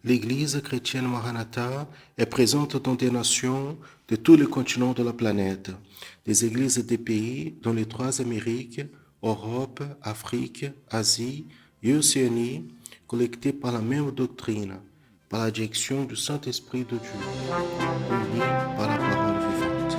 L'Église chrétienne Maranatha est présente dans des nations de tous les continents de la planète, des églises des pays dans les trois Amériques, Europe, Afrique, Asie et Océanie, collectées par la même doctrine, par la direction du Saint-Esprit de Dieu, unis par la parole vivante.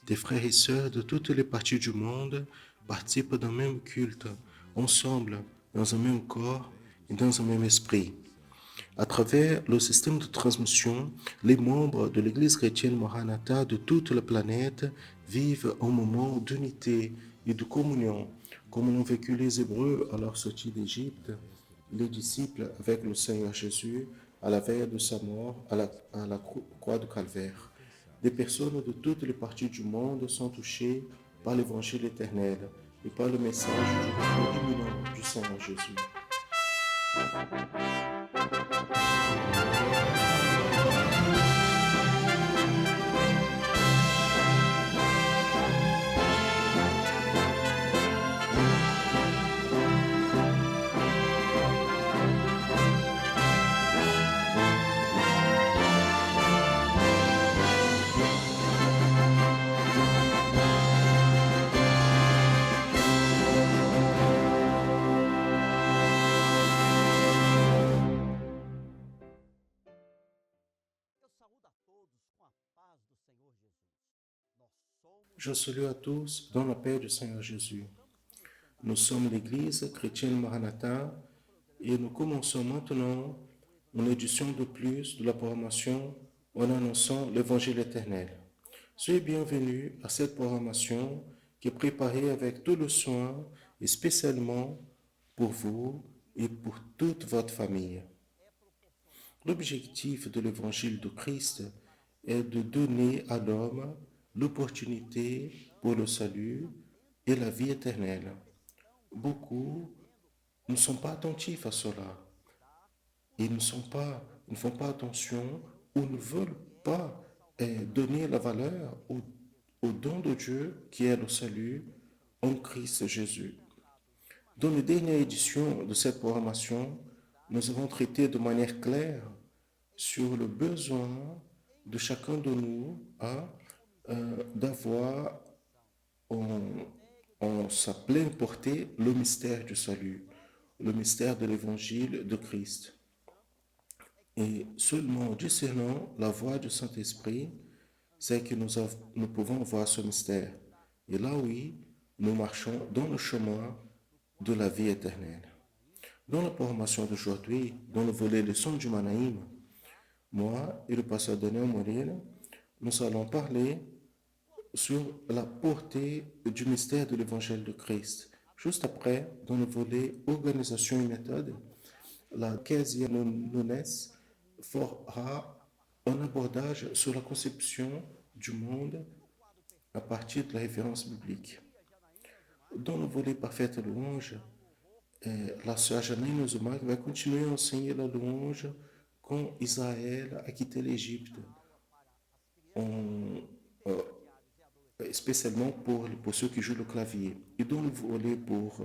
Des frères et sœurs de toutes les parties du monde participent d'un même culte, ensemble, dans un même corps et dans un même esprit. À travers le système de transmission, les membres de l'Église chrétienne Maranatha de toute la planète vivent un moment d'unité et de communion, comme l'ont vécu les Hébreux à leur sortie d'Égypte, les disciples avec le Seigneur Jésus à la veille de sa mort à la croix de Calvaire. Des personnes de toutes les parties du monde sont touchées par l'Évangile éternel et par le message du retour imminent du Seigneur Jésus. Je salue à tous dans la paix du Seigneur Jésus. Nous sommes l'Église chrétienne Maranatha et nous commençons maintenant une édition de plus de la programmation en annonçant l'Évangile éternel. Soyez bienvenus à cette programmation qui est préparée avec tout le soin et spécialement pour vous et pour toute votre famille. L'objectif de l'Évangile de Christ est de donner à l'homme l'opportunité pour le salut et la vie éternelle. Beaucoup ne sont pas attentifs à cela. Ils ne font pas attention ou ne veulent pas donner la valeur au don de Dieu qui est le salut en Christ Jésus. Dans la dernière édition de cette programmation, nous avons traité de manière claire sur le besoin de chacun de nous d'avoir en sa pleine portée le mystère du salut, le mystère de l'évangile de Christ. Et seulement en discernant la voix du Saint-Esprit, c'est que nous pouvons voir ce mystère. Et là, oui, nous marchons dans le chemin de la vie éternelle. Dans la programmation d'aujourd'hui, dans le volet leçon du Manaïm, moi et le pasteur Daniel Morel, nous allons parler sur la portée du mystère de l'évangile de Christ. Juste après, dans le volet organisation et méthode, la Kézia Nunes fera un abordage sur la conception du monde à partir de la référence biblique. Dans le volet parfaite louange, la sœur Janine Ozumak va continuer à enseigner la louange quand Israël a quitté l'Égypte, spécialement pour ceux qui jouent le clavier. Et dans le volet pour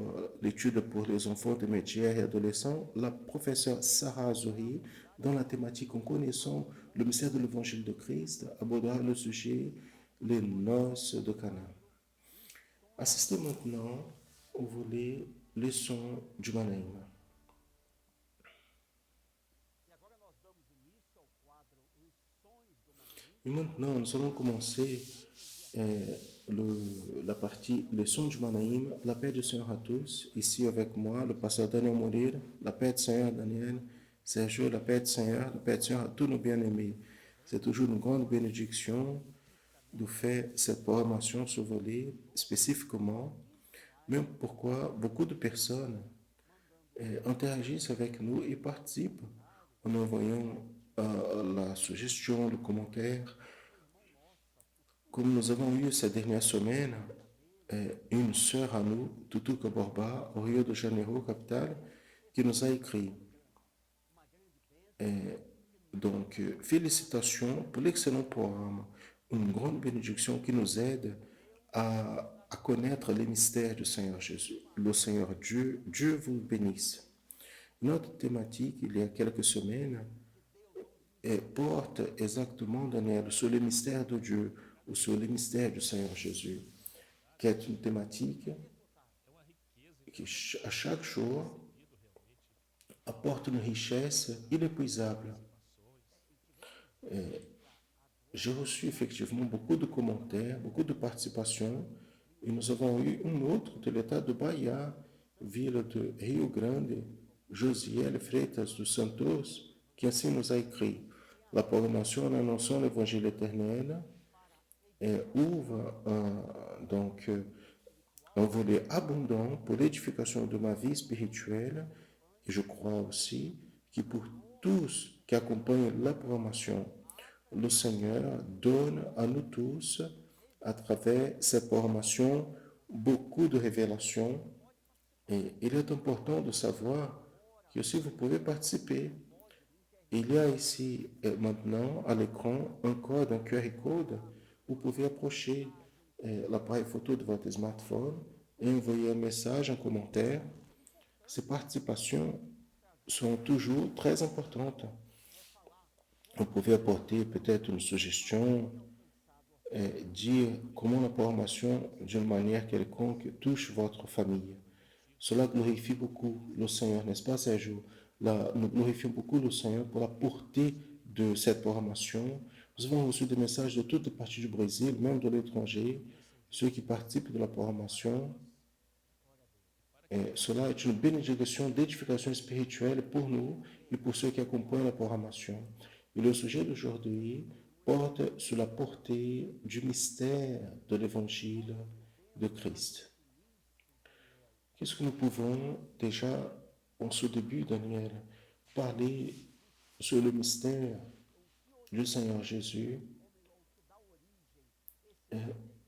l'étude pour les enfants de métiers et adolescents, la professeure Sarah Zouri, dans la thématique en connaissant le mystère de l'évangile de Christ, abordera le sujet les noces de Cana. Assistez maintenant au volet leçon du Manaïm. Et maintenant, nous allons commencer la partie leçon du Manaïm, la paix du Seigneur à tous. Ici avec moi, le pasteur Daniel Mourir, la paix du Seigneur Daniel, Sergio, la paix du Seigneur à tous nos bien-aimés. C'est toujours une grande bénédiction de faire cette programmation sur volet spécifiquement, même pourquoi beaucoup de personnes interagissent avec nous et participent en envoyant la suggestion, le commentaire. Comme nous avons eu ces dernières semaines, une sœur à nous, Tutu Kaborba, au Rio de Janeiro, capitale, qui nous a écrit. Donc, félicitations pour l'excellent programme, une grande bénédiction qui nous aide à connaître les mystères du Seigneur Jésus. Le Seigneur Dieu, Dieu vous bénisse. Notre thématique, il y a quelques semaines, porte exactement, Daniel, sur le mystère de Dieu ou sur le mystère du Seigneur Jésus, qui est une thématique qui, à chaque jour, apporte une richesse inépuisable. J'ai reçu effectivement beaucoup de commentaires, beaucoup de participations, et nous avons eu un autre de l'état de Bahia, ville de Rio Grande, Josiel Freitas dos Santos, qui ainsi nous a écrit: la programmation en annonçant l'évangile éternel ouvre un volet abondant pour l'édification de ma vie spirituelle, et je crois aussi que pour tous qui accompagnent la programmation, le Seigneur donne à nous tous, à travers cette formation, beaucoup de révélations. Et il est important de savoir que si vous pouvez participer, il y a ici maintenant à l'écran un code, un QR code. Vous pouvez approcher l'appareil photo de votre smartphone et envoyer un message, un commentaire. Ces participations sont toujours très importantes. Vous pouvez apporter peut-être une suggestion, dire comment la formation, d'une manière quelconque, touche votre famille. Cela glorifie beaucoup le Seigneur, n'est-ce pas, Sergio? Nous glorifions beaucoup le Seigneur pour la portée de cette formation. Nous avons reçu des messages de toutes les parties du Brésil, même de l'étranger, ceux qui participent de la formation. Et cela est une bénédiction d'édification spirituelle pour nous et pour ceux qui accompagnent la formation. Et le sujet d'aujourd'hui porte sur la portée du mystère de l'évangile de Christ. Qu'est-ce que nous pouvons déjà, en ce début, Daniel, parler sur le mystère du Seigneur Jésus?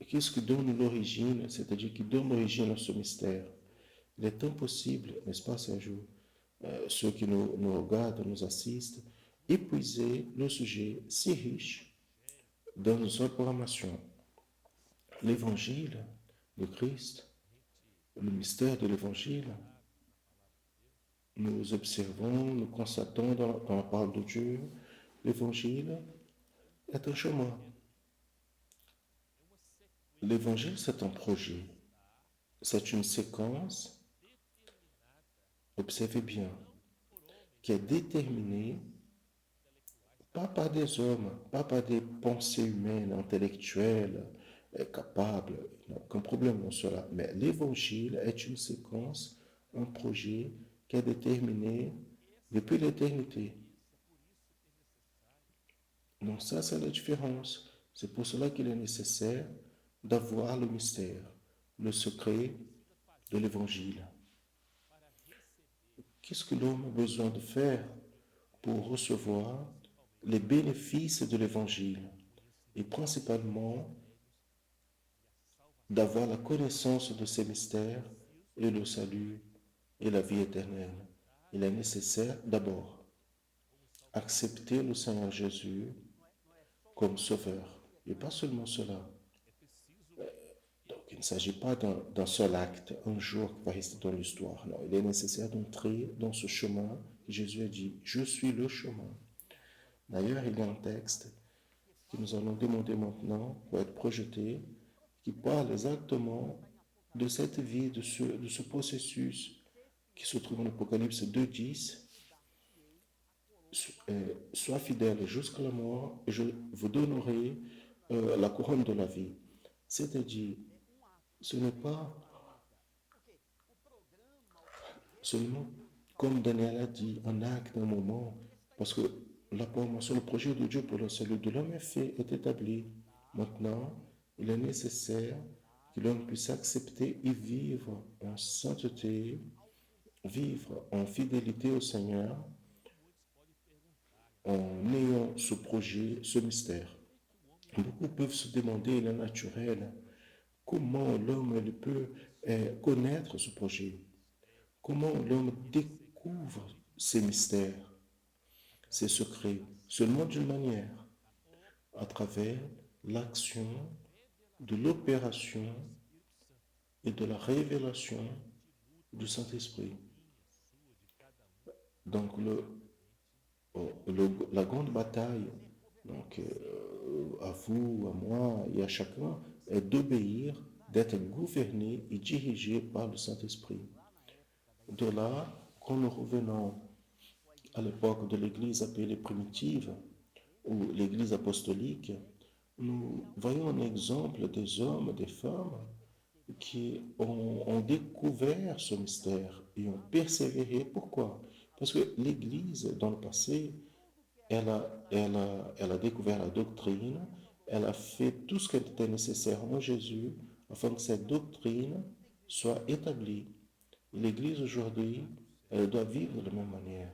Qu'est-ce qui donne l'origine, c'est-à-dire qui donne l'origine à ce mystère? Il est impossible, n'est-ce pas, Sergio, ceux qui nous regardent, nous assistent, épuiser le sujet si riche dans nos programmations. L'évangile de Christ, le mystère de l'évangile, nous observons, nous constatons dans la parole de Dieu, l'évangile est un chemin. L'évangile, c'est un projet, c'est une séquence, observez bien, qui est déterminée pas par des hommes, pas par des pensées humaines, intellectuelles, capables, il n'y a aucun problème dans cela. Mais l'évangile est une séquence, un projet qui est déterminé depuis l'éternité. Donc ça, c'est la différence. C'est pour cela qu'il est nécessaire d'avoir le mystère, le secret de l'évangile. Qu'est-ce que l'homme a besoin de faire pour recevoir les bénéfices de l'évangile? Et principalement, d'avoir la connaissance de ces mystères et le salut et la vie éternelle. Il est nécessaire d'abord accepter le Seigneur Jésus comme sauveur. Et pas seulement cela. Donc, il ne s'agit pas d'un seul acte, un jour qui va rester dans l'histoire. Non, il est nécessaire d'entrer dans ce chemin que Jésus a dit, je suis le chemin. D'ailleurs, il y a un texte que nous allons demander maintenant pour être projeté, qui parle exactement de cette vie, de ce processus qui se trouve en Apocalypse 2.10. Sois fidèle jusqu'à la mort et je vous donnerai la couronne de la vie. C'est-à-dire, ce n'est pas seulement, comme Daniel a dit, un acte, un moment, parce que la promotion, le projet de Dieu pour le salut de l'homme est fait, est établi. Maintenant, il est nécessaire que l'homme puisse accepter et vivre en sainteté, vivre en fidélité au Seigneur, en ayant ce projet, ce mystère. Beaucoup peuvent se demander, il est naturel, comment l'homme peut connaître ce projet, comment l'homme découvre ces mystères, ces secrets, seulement d'une manière, à travers l'action de l'opération et de la révélation du Saint-Esprit. Donc la grande bataille, donc à vous, à moi et à chacun, est d'obéir, d'être gouverné et dirigé par le Saint-Esprit. De là, quand nous revenons à l'époque de l'Église appelée primitive ou l'Église apostolique, nous voyons un exemple des hommes, des femmes qui ont découvert ce mystère et ont persévéré. Pourquoi? Parce que l'Église, dans le passé, elle a découvert la doctrine, elle a fait tout ce qui était nécessaire en Jésus afin que cette doctrine soit établie. L'Église aujourd'hui, elle doit vivre de la même manière.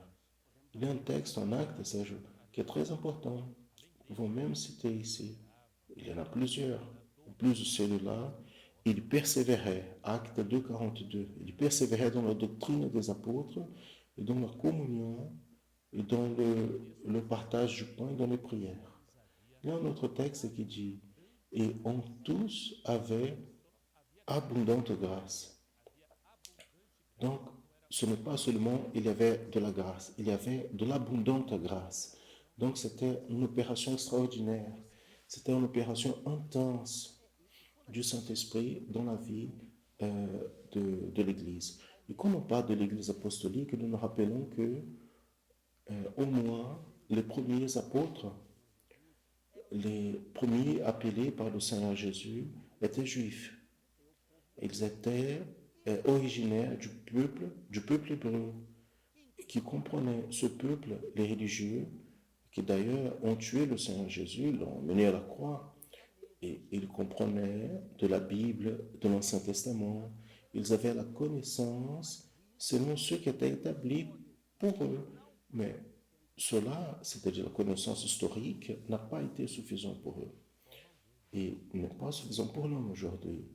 Il y a un texte, un acte, Serge, qui est très important. Nous pouvons même citer ici. Il y en a plusieurs. En plus de celui-là, il persévérait, acte 2,42. Il persévérait dans la doctrine des apôtres et dans la communion et dans le partage du pain et dans les prières. Il y a un autre texte qui dit, et on tous avait abondante grâce. Donc, ce n'est pas seulement il y avait de la grâce, il y avait de l'abondante grâce. Donc, c'était une opération extraordinaire. C'était une opération intense du Saint-Esprit dans la vie de l'Église. Et quand on parle de l'Église apostolique, nous nous rappelons que au moins les premiers apôtres, les premiers appelés par le Seigneur Jésus, étaient juifs. Ils étaient originaires du peuple hébreu, qui comprenait ce peuple, les religieux, qui d'ailleurs ont tué le Seigneur Jésus, l'ont mené à la croix. Et ils comprenaient de la Bible, de l'Ancien Testament. Ils avaient la connaissance selon ce qui était établi pour eux. Mais cela, c'est-à-dire la connaissance historique, n'a pas été suffisant pour eux. Et n'est pas suffisant pour l'homme aujourd'hui.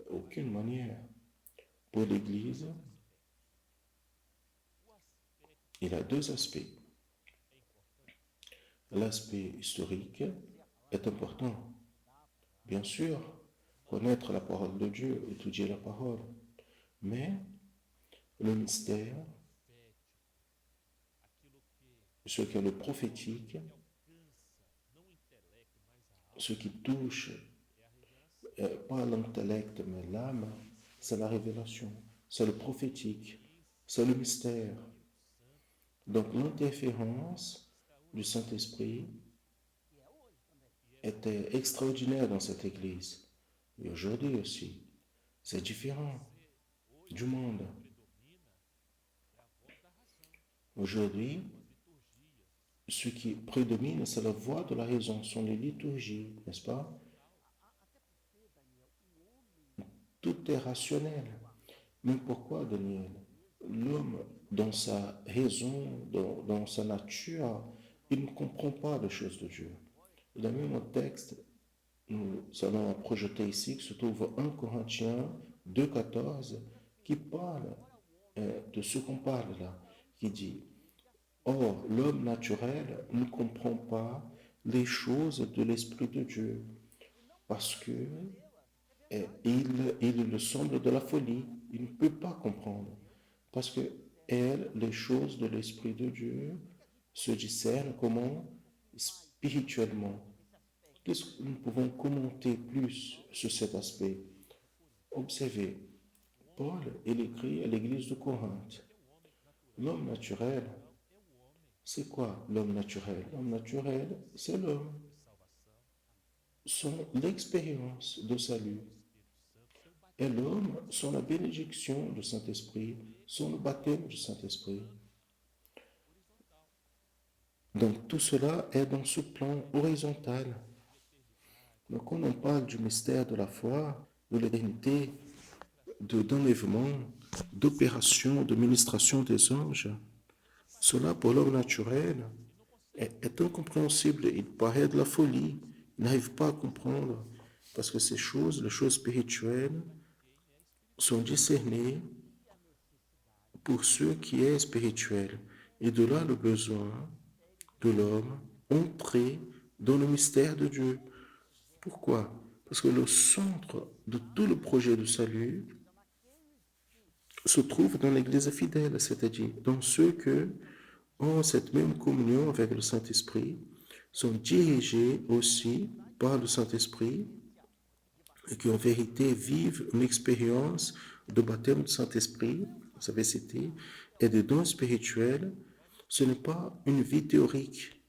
Aucune manière. Pour l'Église, il a deux aspects. L'aspect historique est important. Bien sûr, connaître la parole de Dieu, étudier la parole. Mais le mystère, ce qui est le prophétique, ce qui touche pas l'intellect mais l'âme, c'est la révélation, c'est le prophétique, c'est le mystère. Donc l'interférence du Saint-Esprit était extraordinaire dans cette église. Et aujourd'hui aussi, c'est différent du monde. Aujourd'hui, ce qui prédomine, c'est la voix de la raison, sont les liturgies, n'est-ce pas? Tout est rationnel. Mais pourquoi, Daniel? L'homme, dans sa raison, dans sa nature, il ne comprend pas les choses de Dieu. Il y a même un texte, nous allons projeter ici, qui se trouve 1 Corinthiens 2,14, qui parle de ce qu'on parle là, qui dit, or, l'homme naturel ne comprend pas les choses de l'Esprit de Dieu, parce que il le semble de la folie. Il ne peut pas comprendre. Parce que les choses de l'Esprit de Dieu se discernent comment? Spirituellement. Qu'est-ce que nous pouvons commenter plus sur cet aspect? Observez, Paul, il écrit à l'église de Corinthe. L'homme naturel, c'est quoi l'homme naturel? L'homme naturel, c'est l'homme. L'expérience de salut. Et l'homme, sont la bénédiction du Saint-Esprit, sont le baptême du Saint-Esprit. Donc tout cela est dans ce plan horizontal. Donc quand on parle du mystère de la foi, de l'éternité, d'enlèvement, d'opération, de ministration des anges, cela pour l'homme naturel est incompréhensible. Il paraît de la folie. Il n'arrive pas à comprendre parce que ces choses, les choses spirituelles, sont discernées pour ceux qui est spirituel. Et de là le besoin de l'homme entrer dans le mystère de Dieu. Pourquoi? Parce que le centre de tout le projet de salut se trouve dans l'Église fidèle, c'est-à-dire dans ceux que ont cette même communion avec le Saint-Esprit, sont dirigés aussi par le Saint-Esprit et qui en vérité vivent une expérience de baptême du Saint-Esprit, vous avez cité, et des dons spirituels. Ce n'est pas une vie théorique.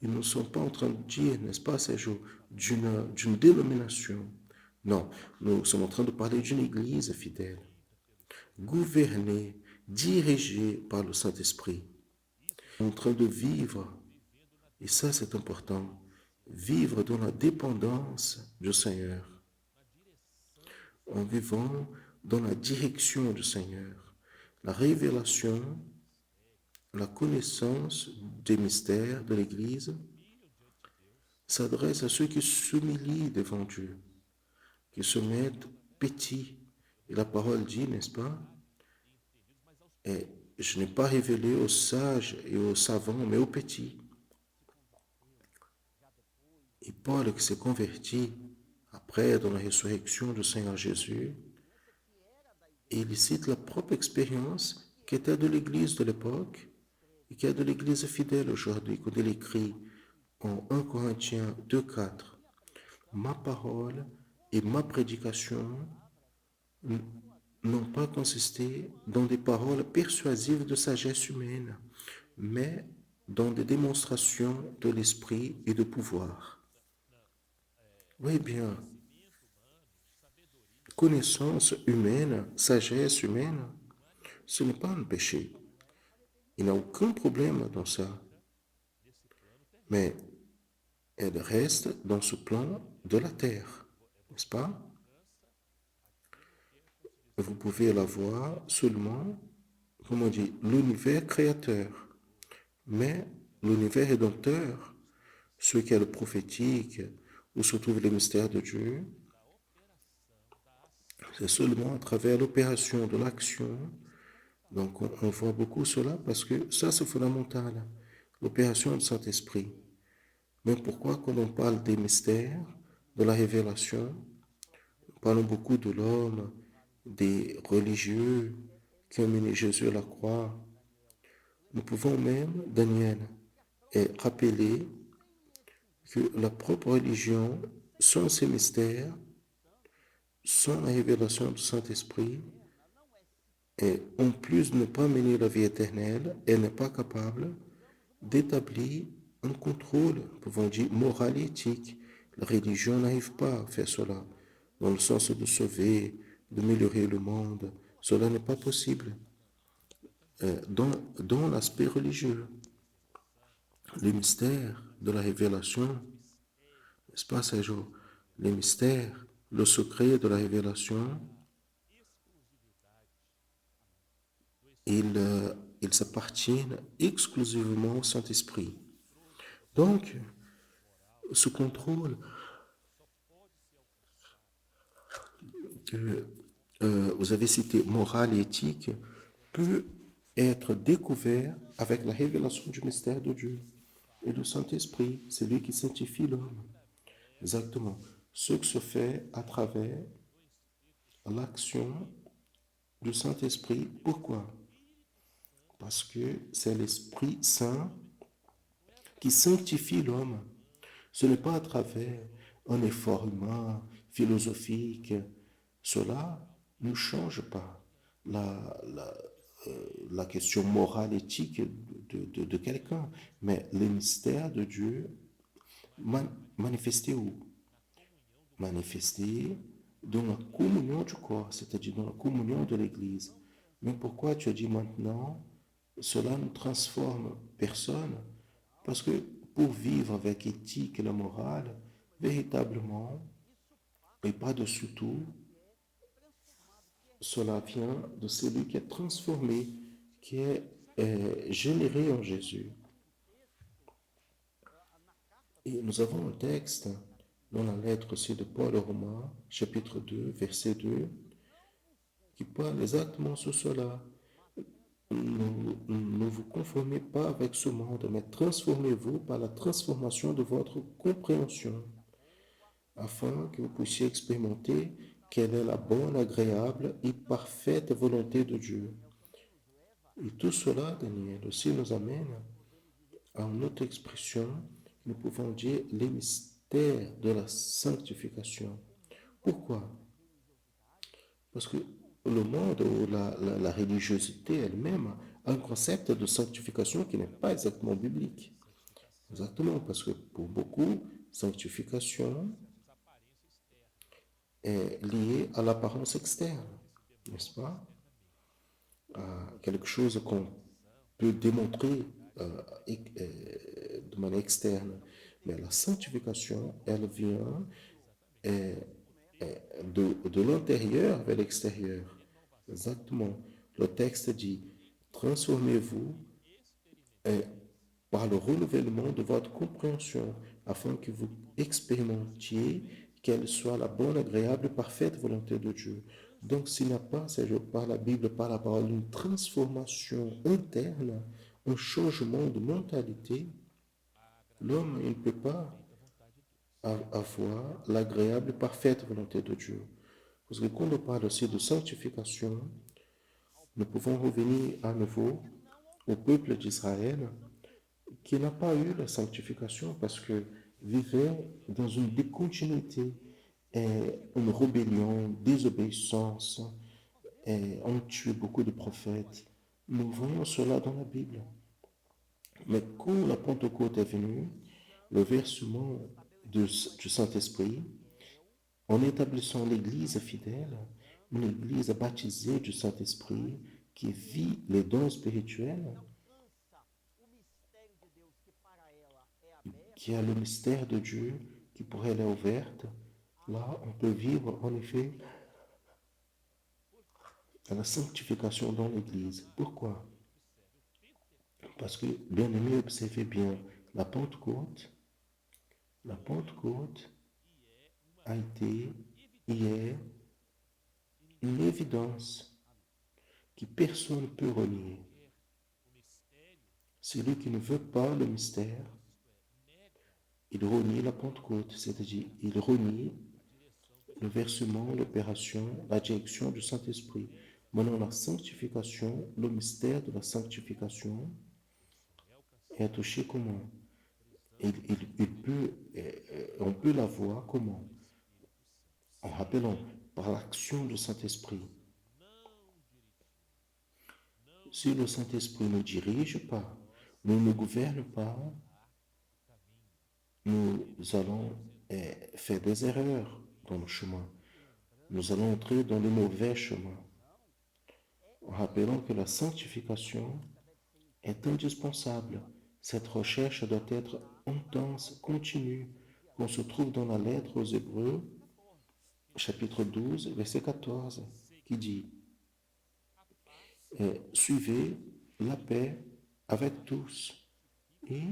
Ils ne sont pas en train de dire, n'est-ce pas, ces jours, d'une dénomination. Non, nous sommes en train de parler d'une église fidèle, gouvernée, dirigée par le Saint-Esprit, en train de vivre, et ça c'est important, vivre dans la dépendance du Seigneur, en vivant dans la direction du Seigneur. La révélation, la connaissance des mystères de l'Église s'adresse à ceux qui s'humilient devant Dieu, qui se mettent petits. Et la parole dit, n'est-ce pas? Et je n'ai pas révélé aux sages et aux savants, mais aux petits. Et Paul, qui s'est converti après dans la résurrection du Seigneur Jésus, et il cite la propre expérience qui était de l'Église de l'époque et qui est de l'Église fidèle aujourd'hui, quand il écrit en 1 Corinthiens 2,4, ma parole et ma prédication n'ont pas consisté dans des paroles persuasives de sagesse humaine, mais dans des démonstrations de l'esprit et de pouvoir. Oui, bien, connaissance humaine, sagesse humaine, ce n'est pas un péché. Il n'y a aucun problème dans ça. Mais elle reste dans ce plan de la terre, n'est-ce pas? Vous pouvez la voir seulement, comme on dit, l'univers créateur. Mais l'univers rédempteur, ce qui est le prophétique, où se trouvent les mystères de Dieu, c'est seulement à travers l'opération de l'action. Donc on voit beaucoup cela parce que ça c'est fondamental, l'opération du Saint-Esprit. Mais pourquoi quand on parle des mystères, de la révélation, nous parlons beaucoup de l'homme, des religieux qui ont mené Jésus à la croix. Nous pouvons même, Daniel, rappeler que la propre religion, sans ces mystères, sans la révélation du Saint-Esprit, et en plus de ne pas mener la vie éternelle, elle n'est pas capable d'établir un contrôle, pouvons dire, moral et éthique. La religion n'arrive pas à faire cela, dans le sens de sauver, d'améliorer le monde. Cela n'est pas possible dans l'aspect religieux. Les mystères de la révélation, n'est-ce pas, ces jours? Les mystères, le secret de la révélation, ils appartiennent exclusivement au Saint-Esprit. Donc, ce contrôle que vous avez cité, moral et éthique, peut être découvert avec la révélation du mystère de Dieu et du Saint-Esprit. C'est lui qui sanctifie l'homme. Exactement. Ce qui se fait à travers l'action du Saint-Esprit. Pourquoi? Parce que c'est l'Esprit Saint qui sanctifie l'homme. Ce n'est pas à travers un effort humain, philosophique. Cela ne change pas la question morale, éthique de quelqu'un. Mais le mystère de Dieu manifesté où? Manifesté dans la communion du corps, c'est-à-dire dans la communion de l'Église. Mais pourquoi tu as dit maintenant, cela ne transforme personne? Parce que pour vivre avec éthique et la morale, véritablement, et pas-dessus tout, cela vient de celui qui est transformé, qui est généré en Jésus. Et nous avons un texte dans la lettre aussi de Paul aux Romains, chapitre 2, verset 2, qui parle exactement sur cela. Nous vous conformez pas avec ce monde, mais transformez-vous par la transformation de votre compréhension, afin que vous puissiez expérimenter quelle est la bonne, agréable et parfaite volonté de Dieu. Et tout cela, Daniel, aussi nous amène à une autre expression, nous pouvons dire les mystères de la sanctification. Pourquoi? Parce que le monde ou la religiosité elle-même a un concept de sanctification qui n'est pas exactement biblique. Exactement, parce que pour beaucoup, sanctification est liée à l'apparence externe, n'est-ce pas? À quelque chose qu'on peut démontrer de manière externe. Mais la sanctification, elle vient euh, de l'intérieur vers l'extérieur. Exactement. Le texte dit, transformez-vous par le renouvellement de votre compréhension, afin que vous expérimentiez quelle soit la bonne, agréable et parfaite volonté de Dieu. Donc, s'il n'y a pas, c'est par la Bible, par la parole, une transformation interne, un changement de mentalité, l'homme il ne peut pas avoir l'agréable et parfaite volonté de Dieu. Parce que quand on parle aussi de sanctification, nous pouvons revenir à nouveau au peuple d'Israël qui n'a pas eu la sanctification parce que vivait dans une décontinuité, une rébellion, désobéissance, et on tué beaucoup de prophètes. Nous voyons cela dans la Bible. Mais quand la Pentecôte est venue, le versement du Saint-Esprit, en établissant l'Église fidèle, une Église baptisée du Saint-Esprit qui vit les dons spirituels, qui a le mystère de Dieu qui pour elle est ouverte, là on peut vivre en effet à la sanctification dans l'Église. Pourquoi? Parce que, bien aimé, observez bien, la Pentecôte, la Pentecôte a été et est une évidence que personne ne peut renier. Celui qui ne veut pas le mystère, il renie la Pentecôte, c'est-à-dire il renie le versement, l'opération, la direction du Saint-Esprit. Maintenant, la sanctification, le mystère de la sanctification est touché comment? On peut la voir comment? En rappelant par l'action du Saint-Esprit. Si le Saint-Esprit ne dirige pas, ne nous gouverne pas, nous allons faire des erreurs dans le chemin. Nous allons entrer dans le mauvais chemin. En rappelant que la sanctification est indispensable. Cette recherche doit être intense, continue. On se trouve dans la lettre aux Hébreux, chapitre 12, verset 14, qui dit suivez la paix avec tous et,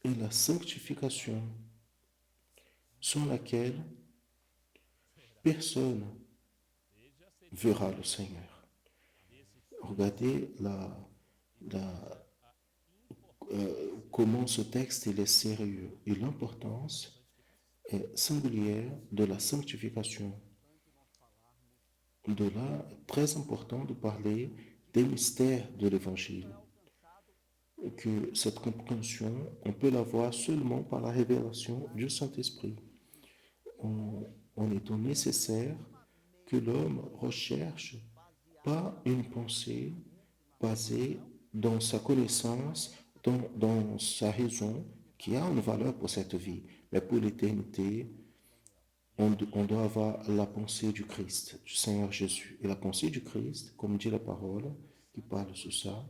et la sanctification, sans laquelle personne verra le Seigneur. Regardez comment ce texte il est sérieux et l'importance est singulière de la sanctification. De là, très important de parler des mystères de l'Évangile. Que cette compréhension, on peut l'avoir seulement par la révélation du Saint-Esprit. En étant nécessaire que l'homme recherche pas une pensée basée dans sa connaissance, dans sa raison, qui a une valeur pour cette vie, mais pour l'éternité, on doit avoir la pensée du Christ, du Seigneur Jésus. Et la pensée du Christ, comme dit la parole, qui parle sur ça,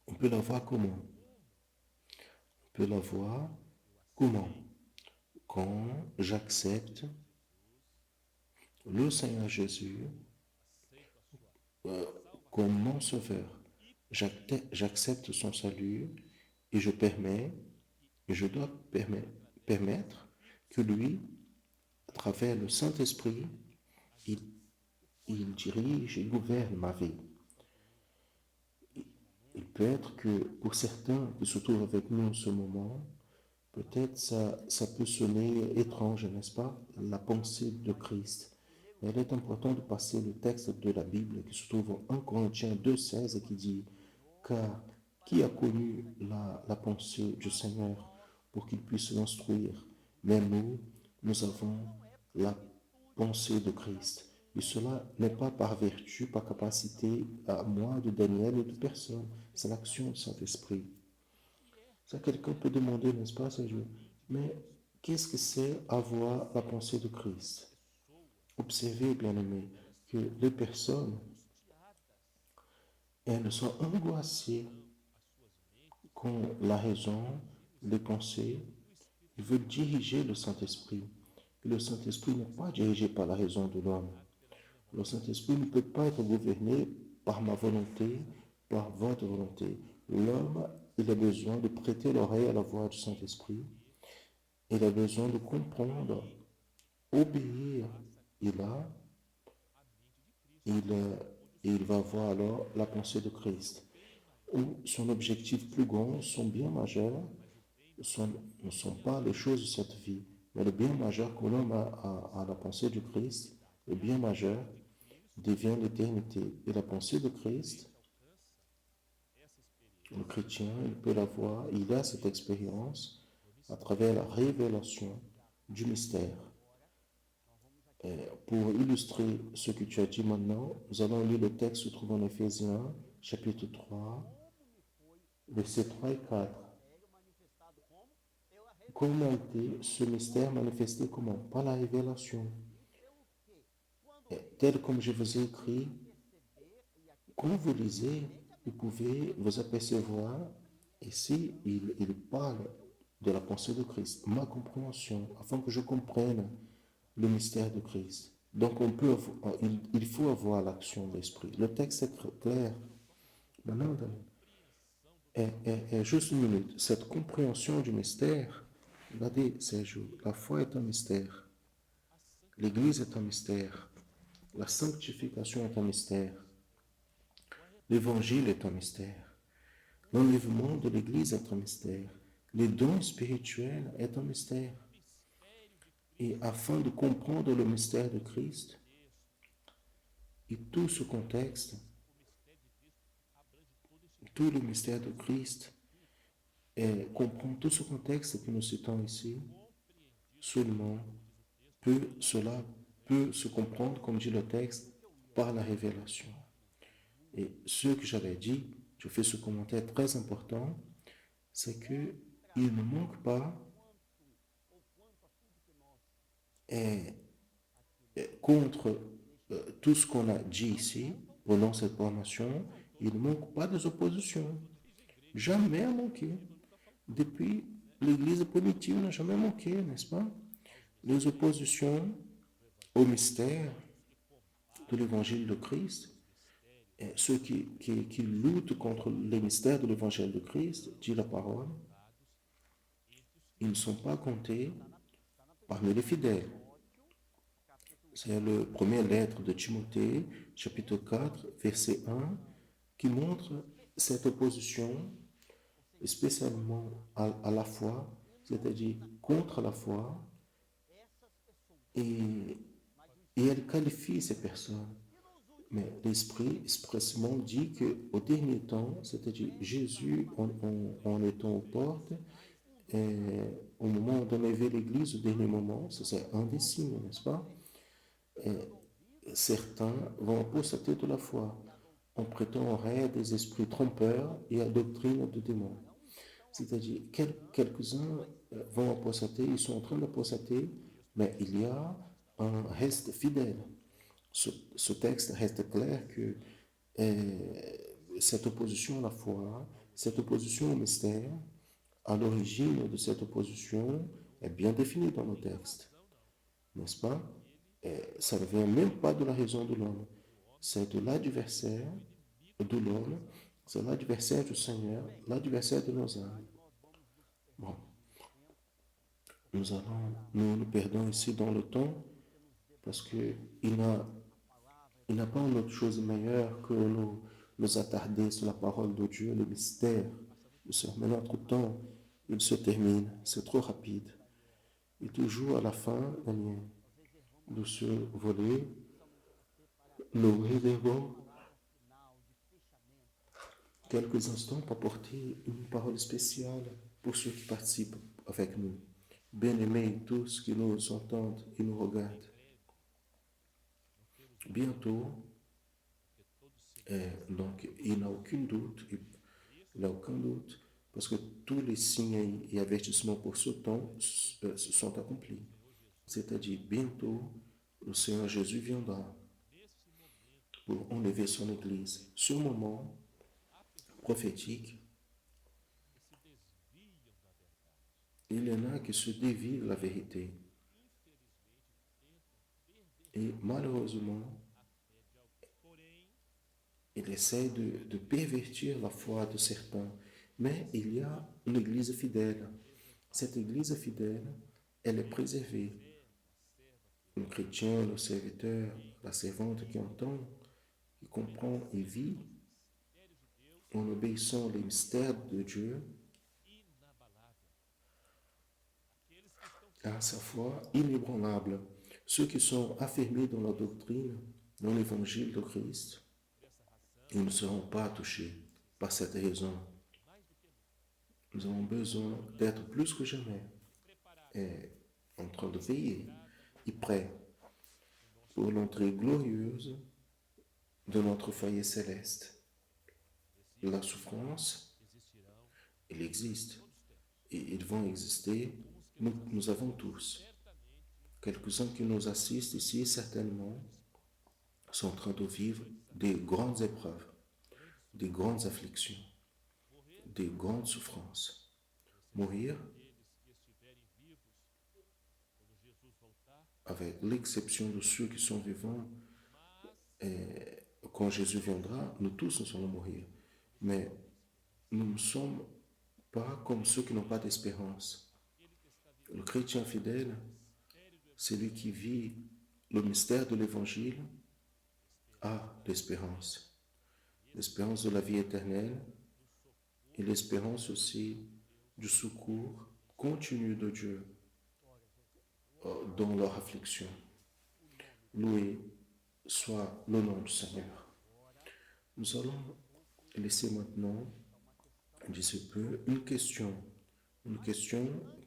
on peut la voir comment? On peut la voir comment? Quand j'accepte le Seigneur Jésus euh, comme mon sauveur. J'accepte son salut et je permets, et je dois permettre que lui, à travers le Saint-Esprit, il dirige et gouverne ma vie. Il peut-être que pour certains qui se trouvent avec nous en ce moment, peut-être ça peut sonner étrange, n'est-ce pas? La pensée de Christ. Mais il est important de passer le texte de la Bible qui se trouve en 1 Corinthiens 2,16 et qui dit: car qui a connu la pensée du Seigneur pour qu'il puisse l'instruire? Mais nous avons la pensée de Christ. Et cela n'est pas par vertu, par capacité à moi, de Daniel ou de personne. C'est l'action du Saint-Esprit. Ça, quelqu'un peut demander, n'est-ce pas, Sergio? Mais qu'est-ce que c'est avoir la pensée de Christ? Observez, bien-aimés, que les personnes, elles sont angoissées quand la raison, les pensées, veut diriger le Saint-Esprit. Et le Saint-Esprit n'est pas dirigé par la raison de l'homme. Le Saint-Esprit ne peut pas être gouverné par ma volonté, par votre volonté. L'homme, il a besoin de prêter l'oreille à la voix du Saint-Esprit. Il a besoin de comprendre, obéir. Et là, il va voir alors la pensée de Christ, où son objectif plus grand, son bien majeur, ne sont pas les choses de cette vie, mais le bien majeur que l'homme a à la pensée du Christ, le bien majeur devient l'éternité. Et la pensée de Christ, le chrétien, il peut la voir, il a cette expérience à travers la révélation du mystère. Pour illustrer ce que tu as dit maintenant, nous allons lire le texte se trouve en Éphésiens, chapitre 3, versets 3 et 4. Comment a été ce mystère manifesté? Comment? Par la révélation. Tel comme je vous ai écrit, quand vous lisez, vous pouvez vous apercevoir, ici, il parle de la pensée de Christ, ma compréhension, afin que je comprenne le mystère de Christ. Donc, il faut avoir l'action de l'Esprit. Le texte est clair. Maintenant, juste une minute. Cette compréhension du mystère, regardez, Sergio, la foi est un mystère. L'Église est un mystère. La sanctification est un mystère. L'Évangile est un mystère. L'enlèvement de l'Église est un mystère. Les dons spirituels est un mystère. Et afin de comprendre le mystère de Christ et tout ce contexte, tout le mystère de Christ, et comprendre tout ce contexte que nous citons ici, seulement cela peut se comprendre, comme dit le texte, par la révélation. Et ce que j'avais dit, je fais ce commentaire très important, c'est que il ne manque pas contre tout ce qu'on a dit ici, pendant cette formation, il ne manque pas des oppositions. Jamais à manquer. Depuis l'Église primitive n'a jamais manqué, n'est-ce pas? Les oppositions au mystère de l'Évangile de Christ, et ceux qui luttent contre les mystères de l'Évangile de Christ, dit la parole, ils ne sont pas comptés parmi les fidèles. C'est la première lettre de Timothée, chapitre 4, verset 1, qui montre cette opposition, spécialement à la foi, c'est-à-dire contre la foi, et elle qualifie ces personnes. Mais l'Esprit expressement dit qu'au dernier temps, c'est-à-dire Jésus en étant aux portes, et au moment d'enlever l'Église, au dernier moment, c'est un des signes, n'est-ce pas? Et certains vont apostater de la foi en prêtant oreille à des esprits trompeurs et à doctrine de démons. C'est-à-dire, quelques-uns vont apostater, ils sont en train d'apostater, mais il y a un reste fidèle. Ce texte reste clair que cette opposition à la foi, cette opposition au mystère, à l'origine de cette opposition est bien définie dans le texte, n'est-ce pas? Ça ne vient même pas de la raison de l'homme, c'est de l'adversaire de l'homme, c'est l'adversaire du Seigneur, l'adversaire de nos âmes. Bon, nous nous perdons ici dans le temps parce qu'il n'a pas une autre chose meilleure que nous attarder sur la parole de Dieu, le mystère du Seigneur. Mais notre temps, il se termine, c'est trop rapide. Et toujours à la fin, de ce volet, nous réservons quelques instants pour apporter une parole spéciale pour ceux qui participent avec nous. Bien-aimés, tous qui nous entendent et nous regardent, bientôt, donc il n'y a aucun doute, parce que tous les signes et avertissements pour ce temps sont accomplis. C'est-à-dire, bientôt, le Seigneur Jésus viendra pour enlever son Église. Ce moment prophétique, il y en a qui se dévient de la vérité. Et malheureusement, il essaie de pervertir la foi de certains. Mais il y a une Église fidèle. Cette Église fidèle, elle est préservée. Le chrétien, le serviteur, la servante qui entend, qui comprend et vit en obéissant les mystères de Dieu, à sa foi inébranlable. Ceux qui sont affirmés dans la doctrine, dans l'évangile de Christ, ils ne seront pas touchés. Par cette raison, nous avons besoin d'être plus que jamais en train de veiller et prêts pour l'entrée glorieuse de notre foyer céleste. La souffrance, elle existe et ils vont exister. Nous avons tous. Quelques-uns qui nous assistent ici, certainement, sont en train de vivre des grandes épreuves, des grandes afflictions, des grandes souffrances. Mourir, avec l'exception de ceux qui sont vivants, quand Jésus viendra, nous tous nous allons mourir. Mais nous ne sommes pas comme ceux qui n'ont pas d'espérance. Le chrétien fidèle, c'est lui qui vit le mystère de l'Évangile, a l'espérance. L'espérance de la vie éternelle et l'espérance aussi du secours continu de Dieu dans leur affliction. Loué soit le nom du Seigneur. Nous allons laisser maintenant, d'ici peu, une question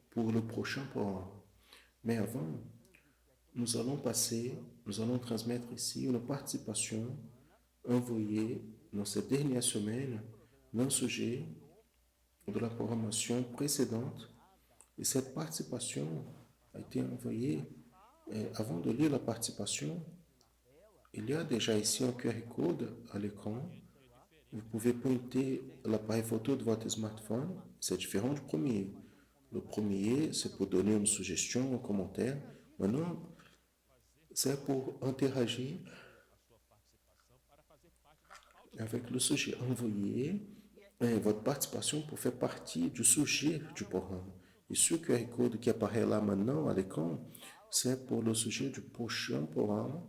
pour le prochain programme. Mais avant, nous allons transmettre ici une participation envoyée dans cette dernière semaine d'un sujet de la programmation précédente. Et cette participation a été envoyée. Avant de lire la participation, il y a déjà ici un QR code à l'écran. Vous pouvez pointer l'appareil photo de votre smartphone. C'est différent du premier. Le premier, c'est pour donner une suggestion, un commentaire. Maintenant, c'est pour interagir avec le sujet envoyé et votre participation pour faire partie du sujet du programme. Et ce QR code qui apparaît là maintenant à l'écran, c'est pour le sujet du prochain programme.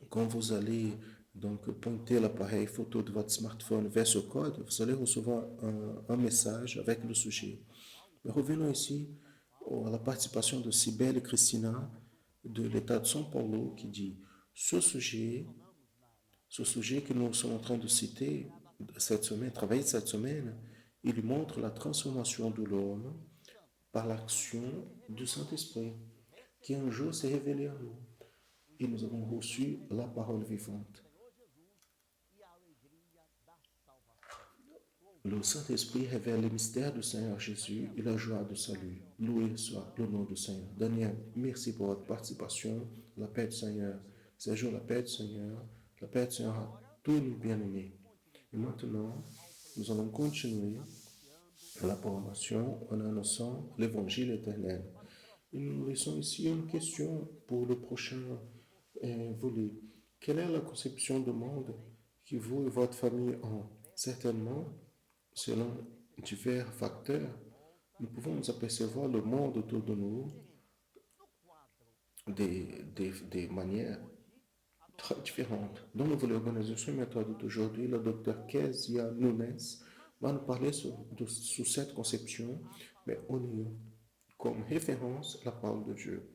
Quand vous allez donc pointer l'appareil photo de votre smartphone vers ce code, vous allez recevoir un message avec le sujet. Mais revenons ici à la participation de Cybèle et Christina de l'État de São Paulo qui dit ce sujet que nous sommes en train de citer cette semaine, travailler cette semaine, il montre la transformation de l'homme par l'action du Saint-Esprit qui un jour s'est révélé à nous. Et nous avons reçu la parole vivante. Le Saint-Esprit révèle les mystères du Seigneur Jésus et la joie du salut. Loué soit le nom du Seigneur. Daniel, merci pour votre participation. La paix du Seigneur. Ces jours, la paix du Seigneur. La paix du Seigneur à tous nos bien-aimés. Et maintenant, nous allons continuer la programmation en annonçant l'évangile éternel. Et nous laissons ici une question pour le prochain volet. Quelle est la conception du monde que vous et votre famille ont? Certainement, selon divers facteurs, nous pouvons nous apercevoir le monde autour de nous des manières très différentes. Dans nouvelle organisation et méthode d'aujourd'hui, le docteur Kezia Nunes va nous parler sous cette conception, mais en ayant comme référence la parole de Dieu.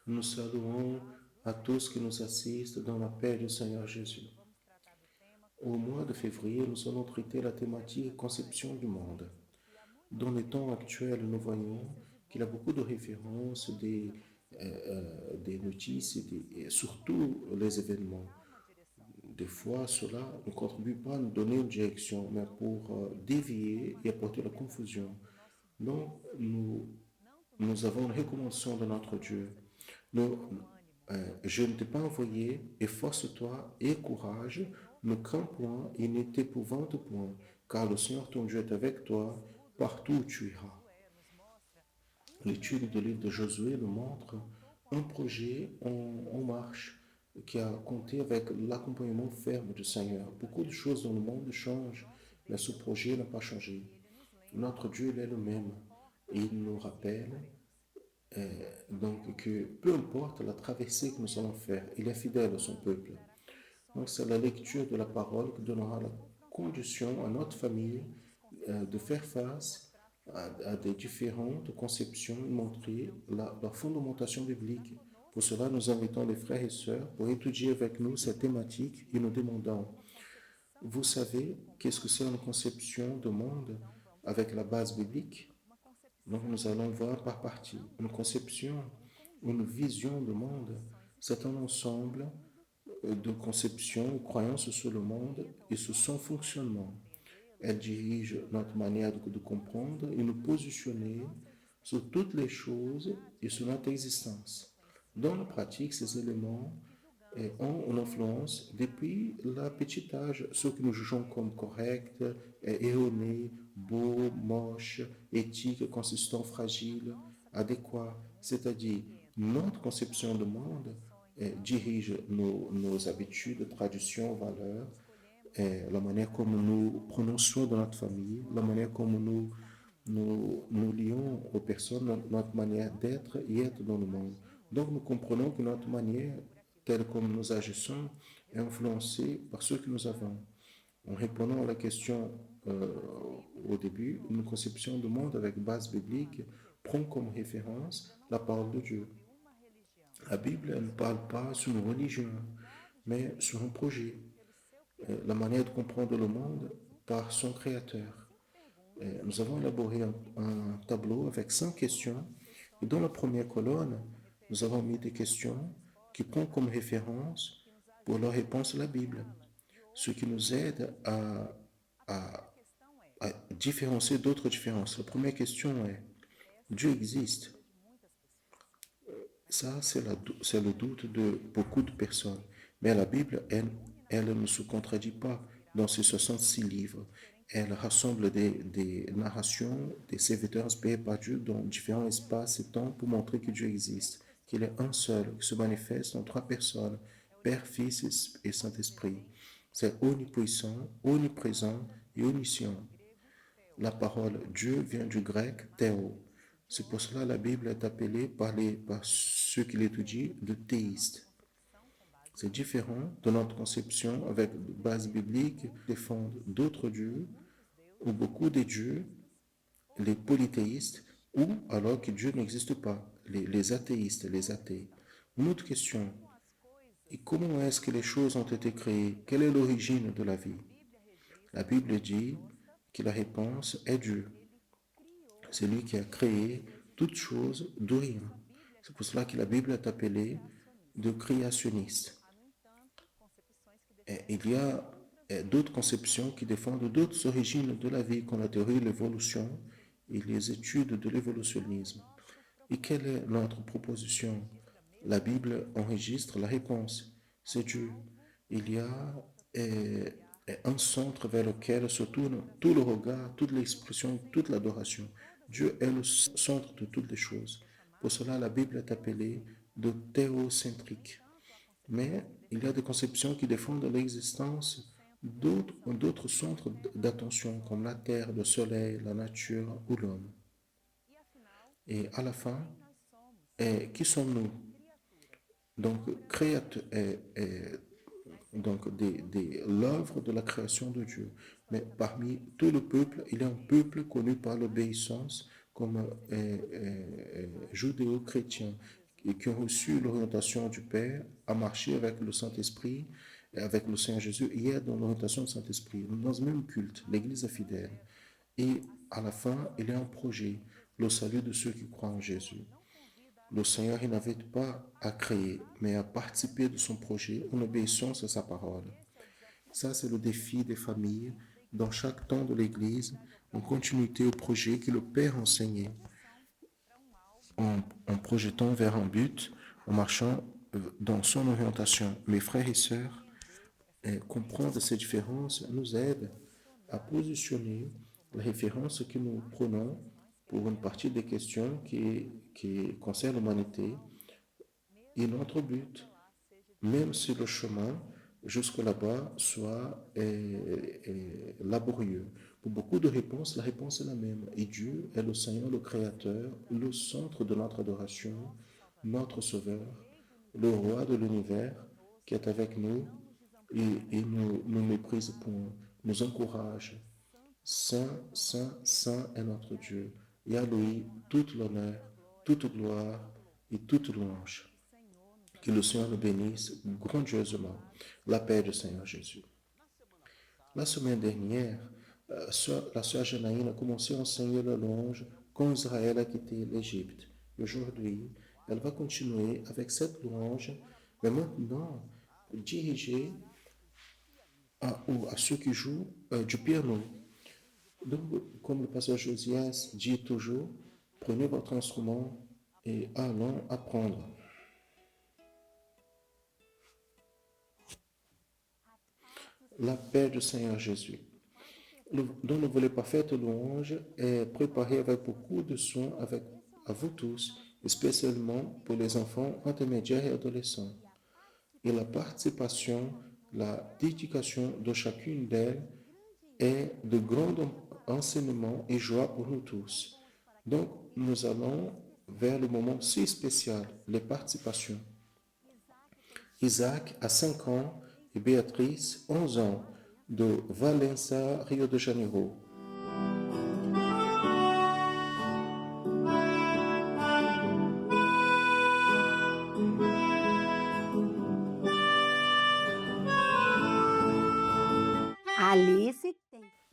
Nous saluons à tous qui nous assistent dans la paix du Seigneur Jésus. Au mois de février, nous allons traiter la thématique conception du monde. Dans les temps actuels, nous voyons qu'il y a beaucoup de références, des notices et surtout les événements. Des fois, cela ne contribue pas à nous donner une direction, mais pour dévier et apporter la confusion. Donc, nous avons une recommandation de notre Dieu. Nous, je ne t'ai pas envoyé, efforce-toi et courage, ne crains point et ne t'épouvante point, car le Seigneur ton Dieu est avec toi partout où tu iras. L'étude du livre de Josué nous montre un projet en marche qui a compté avec l'accompagnement ferme du Seigneur. Beaucoup de choses dans le monde changent, mais ce projet n'a pas changé. Notre Dieu, il est le même. Et il nous rappelle donc que peu importe la traversée que nous allons faire, il est fidèle à son peuple. Donc c'est la lecture de la parole qui donnera la condition à notre famille de faire face à des différentes conceptions et montrer la fondamentation biblique. Pour cela, nous invitons les frères et sœurs pour étudier avec nous cette thématique et nous demandons, vous savez qu'est-ce que c'est une conception de monde avec la base biblique? Donc nous allons voir par partie. Une conception, une vision du monde, c'est un ensemble de conceptions ou croyances sur le monde et sur son fonctionnement. Elle dirige notre manière de comprendre et nous positionner sur toutes les choses et sur notre existence. Dans la pratique, ces éléments ont une influence depuis le petit âge, ce que nous jugeons comme correct, erroné, beau, moche, éthique, consistant, fragile, adéquat. C'est-à-dire, notre conception du monde dirige nos habitudes, traditions, valeurs, la manière comme nous prenons soin de notre famille, la manière comme nous lions aux personnes, notre manière d'être et être dans le monde. Donc nous comprenons que notre manière, telle comme nous agissons, est influencée par ce que nous avons. En répondant à la question au début, une conception du monde avec base biblique prend comme référence la parole de Dieu. La Bible elle ne parle pas sur une religion, mais sur un projet, la manière de comprendre le monde par son créateur. Nous avons élaboré un tableau avec 5 questions. Et dans la première colonne, nous avons mis des questions qui prennent comme référence pour leur réponse la Bible, ce qui nous aide à, à différencier d'autres différences. La première question est, Dieu existe? Ça, c'est le doute de beaucoup de personnes. Mais la Bible, elle ne se contredit pas dans ses 66 livres. Elle rassemble des narrations des serviteurs inspirés par Dieu dans différents espaces et temps pour montrer que Dieu existe, qu'il est un seul, qui se manifeste en 3 personnes, Père, Fils et Saint-Esprit. C'est omnipuissant, omniprésent et omniscient. La parole Dieu vient du grec théo. C'est pour cela que la Bible est appelée par ceux qui l'étudient de théiste. C'est différent de notre conception avec base biblique qui défendent d'autres dieux ou beaucoup de dieux, les polythéistes, ou alors que Dieu n'existe pas, les athéistes, les athées. Une autre question, et comment est-ce que les choses ont été créées? Quelle est l'origine de la vie? La Bible dit que la réponse est Dieu. C'est lui qui a créé toutes choses de rien. C'est pour cela que la Bible est appelée de créationniste. Et il y a d'autres conceptions qui défendent d'autres origines de la vie, comme la théorie de l'évolution et les études de l'évolutionnisme. Et quelle est notre proposition? La Bible enregistre la réponse. C'est Dieu. Il y a un centre vers lequel se tourne tout le regard, toute l'expression, toute l'adoration. Dieu est le centre de toutes les choses. Pour cela, la Bible est appelée de théocentrique. Mais il y a des conceptions qui défendent l'existence d'autres centres d'attention, comme la Terre, le Soleil, la nature ou l'homme. Et à la fin, qui sommes-nous? Donc, donc l'œuvre de la création de Dieu. Mais parmi tout le peuple, il y a un peuple connu par l'obéissance comme judéo-chrétien et qui ont reçu l'orientation du Père à marcher avec le Saint-Esprit, et avec le Seigneur Jésus, et est dans l'orientation du Saint-Esprit, dans le même culte, l'Église est fidèle. Et à la fin, il y a un projet, le salut de ceux qui croient en Jésus. Le Seigneur, il n'invite pas à créer, mais à participer de son projet en obéissance à sa parole. Ça, c'est le défi des familles dans chaque temps de l'Église, en continuité au projet que le Père enseignait, en projetant vers un but, en marchant dans son orientation. Mes frères et sœurs, comprendre ces différences nous aide à positionner la référence que nous prenons pour une partie des questions qui concernent l'humanité et notre but, même si le chemin jusque là-bas soit laborieux. Pour beaucoup de réponses, la réponse est la même. Et Dieu est le Seigneur, le Créateur, le centre de notre adoration, notre Sauveur, le Roi de l'univers qui est avec nous et nous méprise point, nous encourage. Saint, Saint, Saint est notre Dieu. Et à lui toute l'honneur, toute gloire et toute louange. Que le Seigneur nous bénisse grandiosement. La paix du Seigneur Jésus. La semaine dernière, la sœur Janaïne a commencé à enseigner la louange quand Israël a quitté l'Égypte. Aujourd'hui, elle va continuer avec cette louange, mais maintenant dirigée à ceux qui jouent du piano. Donc, comme le pasteur Josias dit toujours, prenez votre instrument et allons apprendre. La paix du Seigneur Jésus. Dans le volet parfaite louange est préparé avec beaucoup de soin à vous tous, spécialement pour les enfants intermédiaires et adolescents. Et la participation, la dédication de chacune d'elles est de grand enseignement et joie pour nous tous. Donc, nous allons vers le moment si spécial, les participations. Isaac a 5 ans et Béatrice 11 ans de Valença, Rio de Janeiro.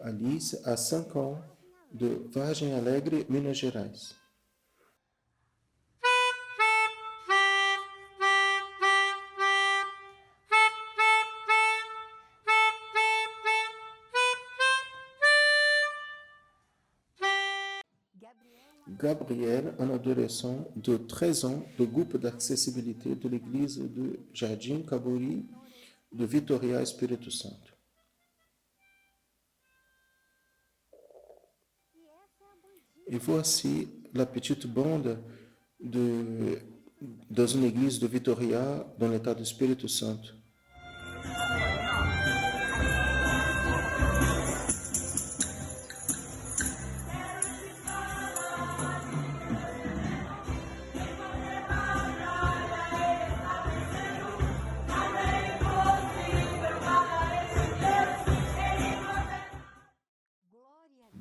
Alice a 5 ans de Vargem Alegre, Minas Gerais. Gabriel, un adolescent de 13 ans do groupe d'accessibilité de l'église de Jardim Caburi de Vitória, Espírito Santo. Et voici la petite bande dans une église de Vitória, dans l'état de Espírito Santo.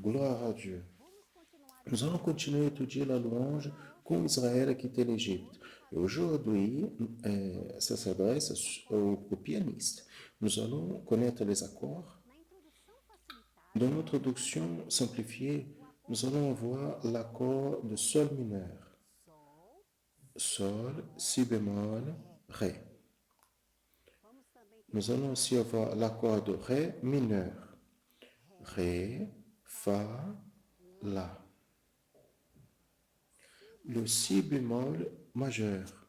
Gloire à Dieu. Nous allons continuer à étudier la louange comme Israël a quitté l'Égypte. Et aujourd'hui, ça s'adresse au pianiste. Nous allons connaître les accords. Dans l'introduction simplifiée, nous allons voir l'accord de sol mineur. Sol, si bémol, ré. Nous allons aussi avoir l'accord de ré mineur. Ré, fa, la. Le si bémol majeur.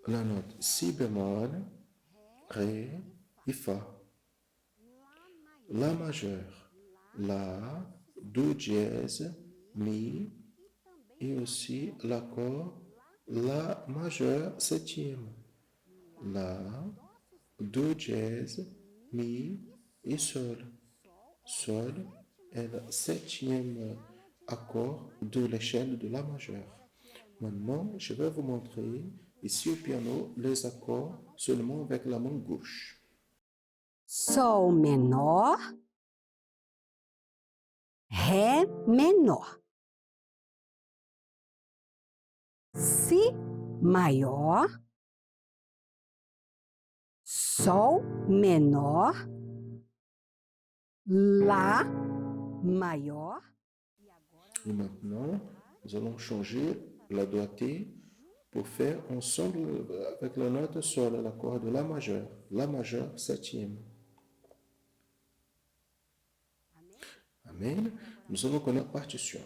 La note si bémol, ré et fa. La majeur. La, do dièse, mi et aussi l'accord la majeur septième. La, do dièse, mi et sol. Sol est le septième accords de l'échelle de La majeur. Maintenant, je vais vous montrer ici au piano les accords seulement avec la main gauche. Sol menor, Ré menor, Si maior, Sol menor, Lá maior. Et maintenant, nous allons changer la doigté pour faire ensemble avec la note Sol, l'accord de La majeur septième. Amen. Nous allons connaître la partition.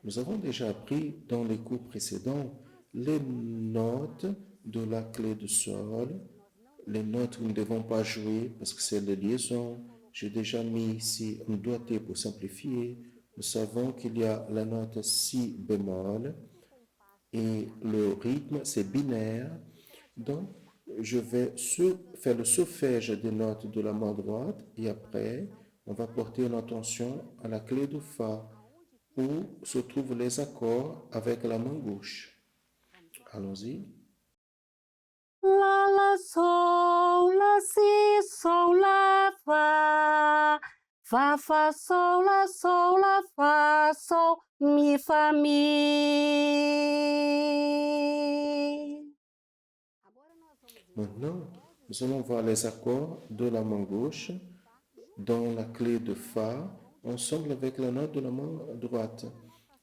Nous avons déjà appris dans les cours précédents les notes de la clé de Sol, les notes que nous ne devons pas jouer parce que c'est les liaisons. J'ai déjà mis ici un doigté pour simplifier. Nous savons qu'il y a la note Si bémol et le rythme c'est binaire. Donc, je vais faire le solfège des notes de la main droite et après, on va porter une attention à la clé de Fa où se trouvent les accords avec la main gauche. Allons-y. Lá, lá, sol, lá, si, sol, lá, fá. Fá, fá, sol, lá, fá, sol, mi, fá, mi. Maintenant, nous allons voir les accords de la main gauche dans la clé de Fa ensemble avec la note de la main droite.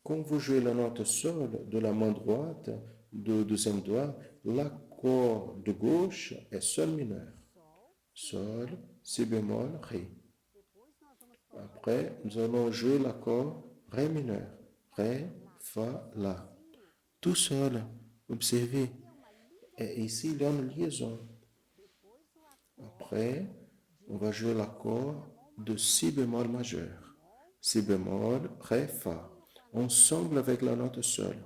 Quand vous jouez la note Sol de la main droite, du deuxième doigt, l'accord de gauche est Sol mineur. Sol, Si bémol, Ré. Après, nous allons jouer l'accord Ré mineur. Ré, Fa, La. Tout seul, observez. Et ici, il y a une liaison. Après, on va jouer l'accord de Si bémol majeur. Si bémol, Ré, Fa. Ensemble avec la note Sol.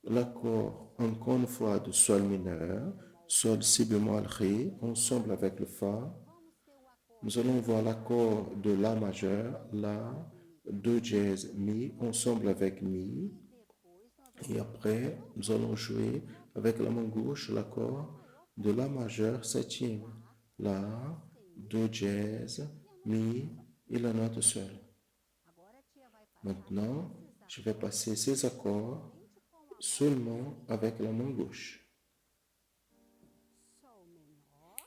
L'accord, encore une fois, de Sol mineur, Sol, Si bémol, Ré, ensemble avec le Fa. Nous allons voir l'accord de La majeur, La, Do dièse, Mi, ensemble avec Mi. Et après, nous allons jouer avec la main gauche l'accord de La majeur septième. La, Do dièse, Mi et la note Sol. Maintenant, je vais passer ces accords seulement avec la main gauche.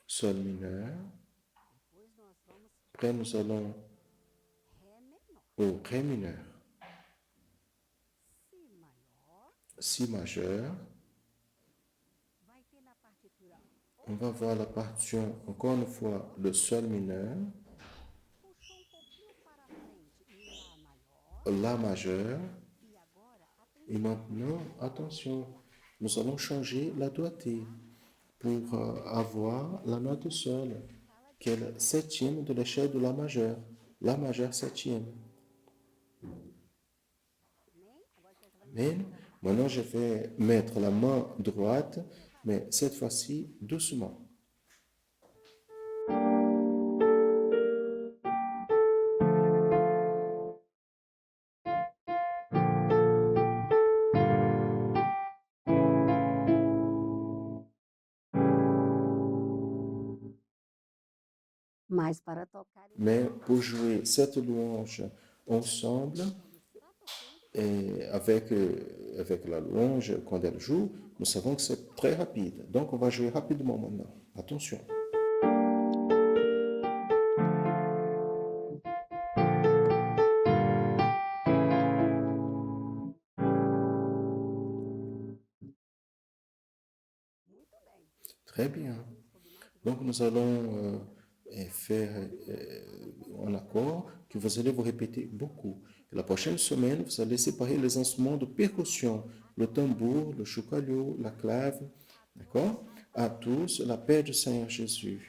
Sol mineur. Après, nous allons au Ré mineur. Si majeur. On va voir la partition, encore une fois, le Sol mineur. La majeur. Et maintenant, attention, nous allons changer la doigté pour avoir la note Sol, qui est la septième de l'échelle de La majeur septième. Amen. Maintenant, je vais mettre la main droite, mais cette fois-ci, doucement. Mais pour jouer cette louange ensemble, et avec la louange, quand elle joue, nous savons que c'est très rapide. Donc, on va jouer rapidement maintenant. Attention. Très bien. Donc, nous allons faire un accord que vous allez vous répéter beaucoup. Et la prochaine semaine, vous allez séparer les instruments de percussion, le tambour, le chocalho, la clave. D'accord? À tous, la paix du Seigneur Jésus.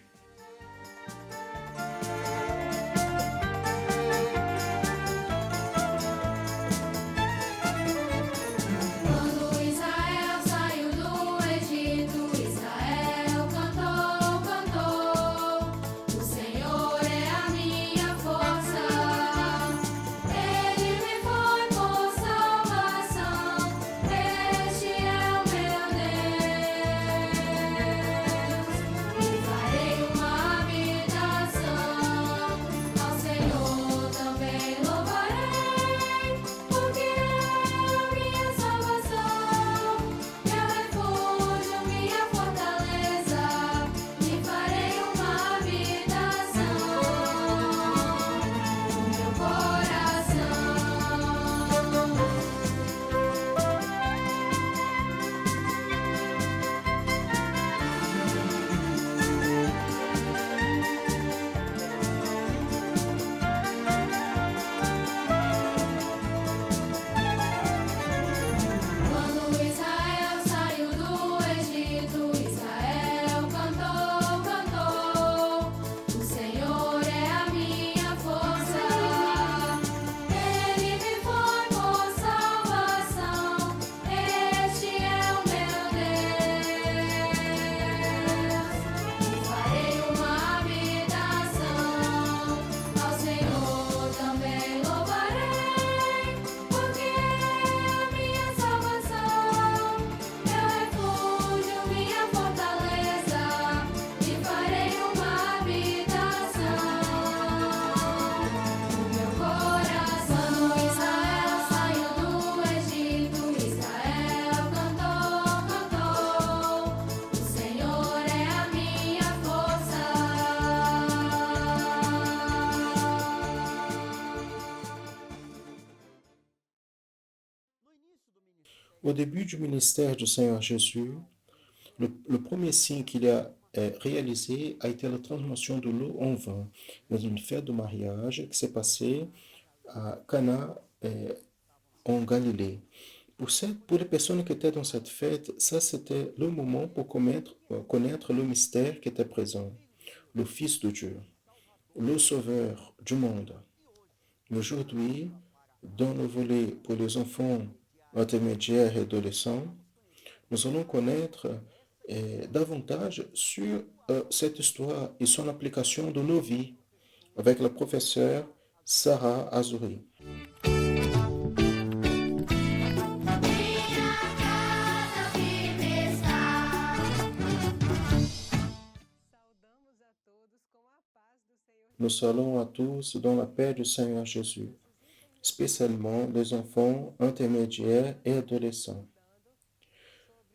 Au début du ministère du Seigneur Jésus, le premier signe qu'il a réalisé a été la transformation de l'eau en vin dans une fête de mariage qui s'est passée à Cana en Galilée. Pour les personnes qui étaient dans cette fête, ça c'était le moment pour connaître le mystère qui était présent, le Fils de Dieu, le Sauveur du monde. Aujourd'hui, dans le volet pour les enfants intermédiaires et adolescents, nous allons connaître davantage sur cette histoire et son application dans nos vies avec la professeure Sarah Azouri. Nous saluons à tous dans la paix du Seigneur Jésus, spécialement les enfants intermédiaires et adolescents.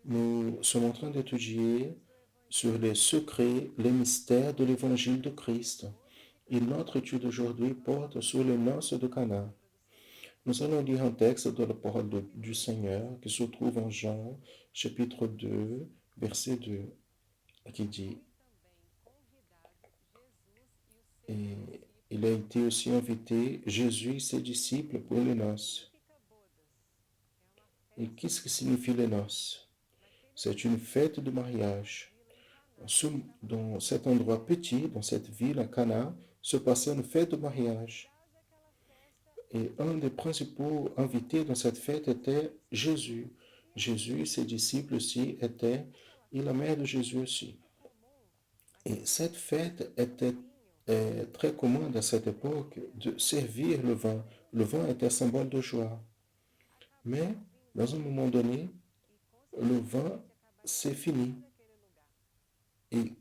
Nous sommes en train d'étudier sur les secrets, les mystères de l'évangile de Christ. Et notre étude aujourd'hui porte sur les noces de Cana. Nous allons lire un texte de la parole du Seigneur qui se trouve en Jean, chapitre 2, verset 2, qui dit et il a été aussi invité, Jésus et ses disciples, pour les noces. Et qu'est-ce que signifie les noces? C'est une fête de mariage. Dans cet endroit petit, dans cette ville, à Cana, se passait une fête de mariage. Et un des principaux invités dans cette fête était Jésus. Jésus et ses disciples aussi étaient, et la mère de Jésus aussi. Et cette fête était très commune à cette époque de servir le vin. Le vin était symbole de joie. Mais, dans un moment donné, le vin, c'est fini. Et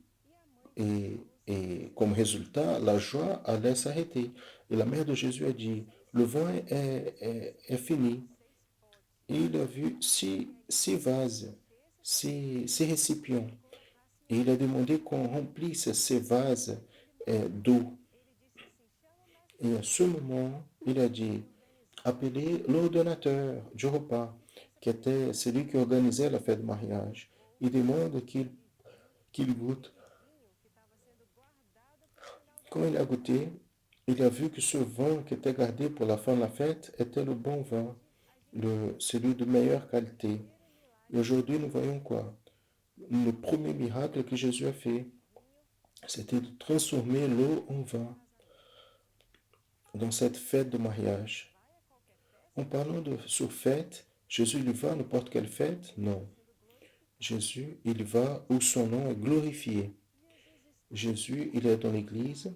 comme résultat, la joie allait s'arrêter. Et la mère de Jésus a dit, le vin est fini. Et il a vu six vases, six récipients. Et il a demandé qu'on remplisse ces vases d'eau. Et à ce moment, il a dit, appelez l'ordonnateur du repas, qui était celui qui organisait la fête de mariage. Il demande qu'il goûte. Quand il a goûté, il a vu que ce vin qui était gardé pour la fin de la fête était le bon vin, celui de meilleure qualité. Et aujourd'hui, nous voyons quoi? Le premier miracle que Jésus a fait, c'était de transformer l'eau en vin dans cette fête de mariage. En parlant de cette fête, Jésus il va à n'importe quelle fête? Non. Jésus, il va où son nom est glorifié. Jésus, il est dans l'église.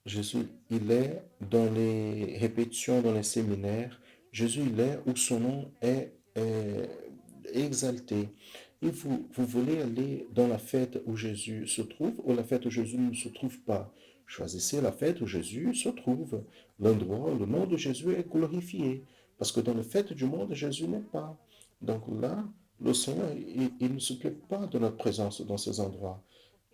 Jésus, il est dans les répétitions, dans les séminaires. Jésus, il est où son nom est exalté. Et vous voulez aller dans la fête où Jésus se trouve ou la fête où Jésus ne se trouve pas? Choisissez la fête où Jésus se trouve, l'endroit où le nom de Jésus est glorifié. Parce que dans la fête du monde, Jésus n'est pas. Donc là, le Seigneur, il ne se plaît pas de notre présence dans ces endroits.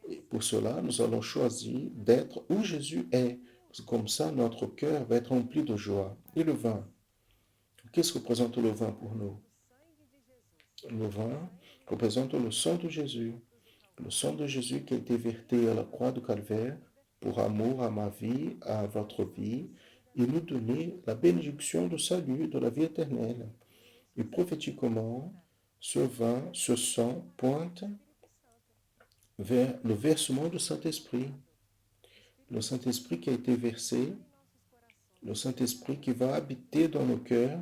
Et pour cela, nous allons choisir d'être où Jésus est. Comme ça, notre cœur va être rempli de joie. Et le vin? Qu'est-ce que représente le vin pour nous? Le vin représente le sang de Jésus. Le sang de Jésus qui a été versé à la croix de Calvaire pour amour à ma vie, à votre vie, et nous donner la bénédiction du salut, de la vie éternelle. Et prophétiquement, ce vin, ce sang pointe vers le versement du Saint-Esprit. Le Saint-Esprit qui a été versé, le Saint-Esprit qui va habiter dans nos cœurs,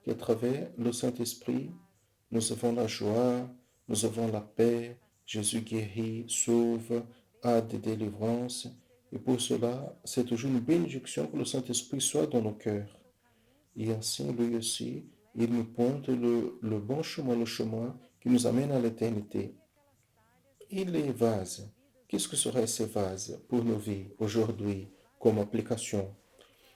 et à travers le Saint-Esprit, nous avons la joie, nous avons la paix, Jésus guérit, sauve, a des délivrances. Et pour cela, c'est toujours une bénédiction que le Saint-Esprit soit dans nos cœurs. Et ainsi, lui aussi, il nous pointe le bon chemin, le chemin qui nous amène à l'éternité. Et les vases, qu'est-ce que seraient ces vases pour nos vies aujourd'hui comme application?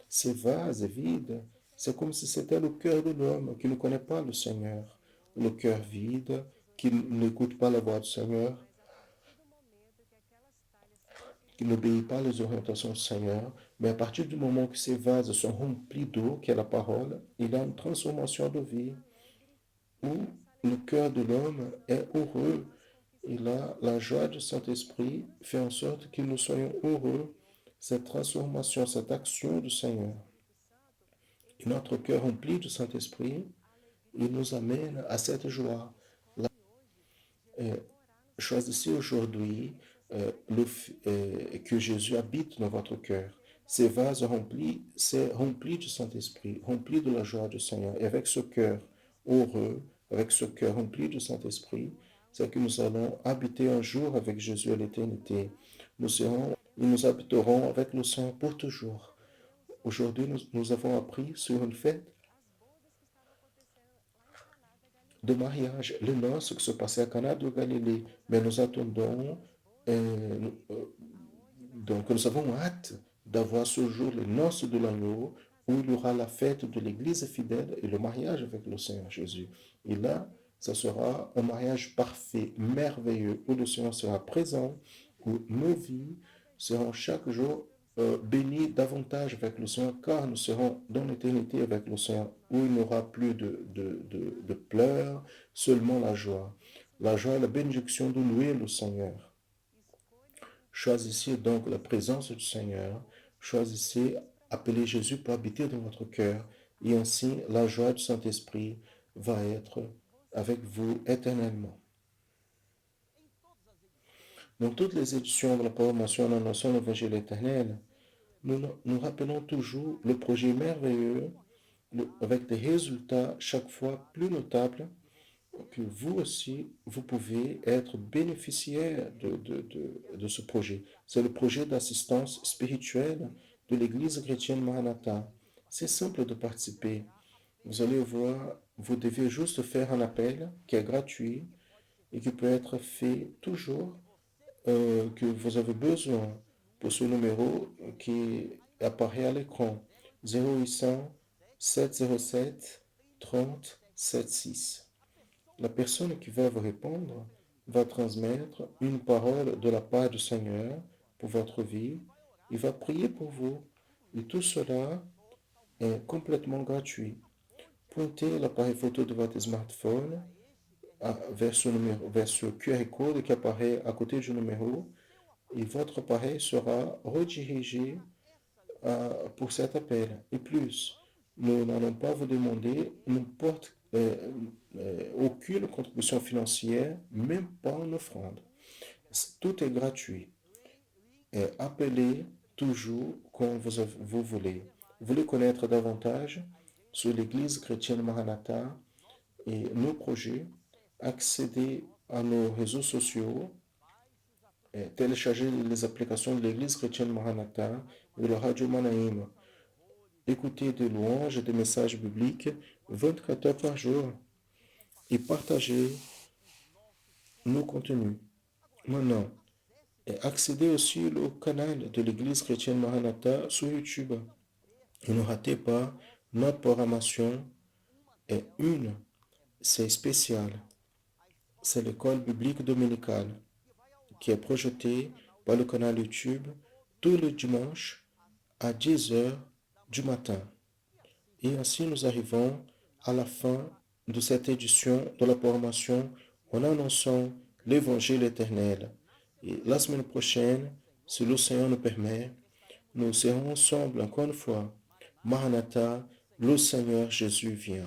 Ces vases vides, c'est comme si c'était le cœur de l'homme qui ne connaît pas le Seigneur. Le cœur vide, qui n'écoute pas la voix du Seigneur, qui n'obéit pas aux orientations du Seigneur. Mais à partir du moment que ces vases sont remplis d'eau, qui est la parole, il y a une transformation de vie. où le cœur de l'homme est heureux. Et là, la joie du Saint-Esprit fait en sorte que nous soyons heureux, cette transformation, cette action du Seigneur. Et notre cœur rempli du Saint-Esprit, il nous amène à cette joie. Euh, Choisissez aujourd'hui que Jésus habite dans votre cœur. Ces vases remplis, c'est rempli du Saint-Esprit, rempli de la joie du Seigneur. Et avec ce cœur heureux, avec ce cœur rempli du Saint-Esprit, c'est que nous allons habiter un jour avec Jésus à l'éternité. Nous habiterons avec le Seigneur pour toujours. Aujourd'hui, nous avons appris sur une fête de mariage, les noces qui se passaient à Cana de Galilée. Mais nous attendons, donc nous avons hâte d'avoir ce jour, les noces de l'agneau, où il y aura la fête de l'Église fidèle et le mariage avec le Seigneur Jésus. Et là, ça sera un mariage parfait, merveilleux, où le Seigneur sera présent, où nos vies seront chaque jour bénies davantage avec le Seigneur, car nous serons dans l'éternité avec le Seigneur, où il n'y aura plus de pleurs, seulement la joie. La joie et la bénédiction de louer le Seigneur. Choisissez donc la présence du Seigneur. Choisissez, appelez Jésus pour habiter dans votre cœur. Et ainsi, la joie du Saint-Esprit va être avec vous éternellement. Dans toutes les éditions de la proclamation de l'annonçant l'évangile éternel, nous rappelons toujours le projet merveilleux avec des résultats chaque fois plus notables que vous aussi, vous pouvez être bénéficiaire de ce projet. C'est le projet d'assistance spirituelle de l'Église chrétienne Maranatha. C'est simple de participer. Vous allez voir, vous devez juste faire un appel qui est gratuit et qui peut être fait toujours que vous avez besoin pour ce numéro qui apparaît à l'écran 0800 707 30 76. La personne qui va vous répondre va transmettre une parole de la part du Seigneur pour votre vie. Il va prier pour vous. Et tout cela est complètement gratuit. Pointez l'appareil photo de votre smartphone vers ce QR code qui apparaît à côté du numéro et votre appareil sera redirigé pour cet appel. Et plus, nous n'allons pas vous demander aucune contribution financière, même pas en offrande. Tout est gratuit. Et appelez toujours quand vous voulez. Vous voulez connaître davantage sur l'Église chrétienne Maranatha et nos projets, accédez à nos réseaux sociaux, téléchargez les applications de l'Église chrétienne Maranatha et de la Radio Manaïm. Écoutez des louanges et des messages bibliques 24 heures par jour et partagez nos contenus. Maintenant, accédez aussi au canal de l'Église chrétienne Maranatha sur YouTube. Et ne ratez pas notre programmation est c'est spécial. C'est l'école biblique dominicale qui est projetée par le canal YouTube tous les dimanches à 10 heures du matin. Et ainsi nous arrivons à la fin de cette édition de la programmation en annonçant l'évangile éternel. Et la semaine prochaine, si le Seigneur nous permet, nous serons ensemble encore une fois. Maranatha, le Seigneur Jésus vient.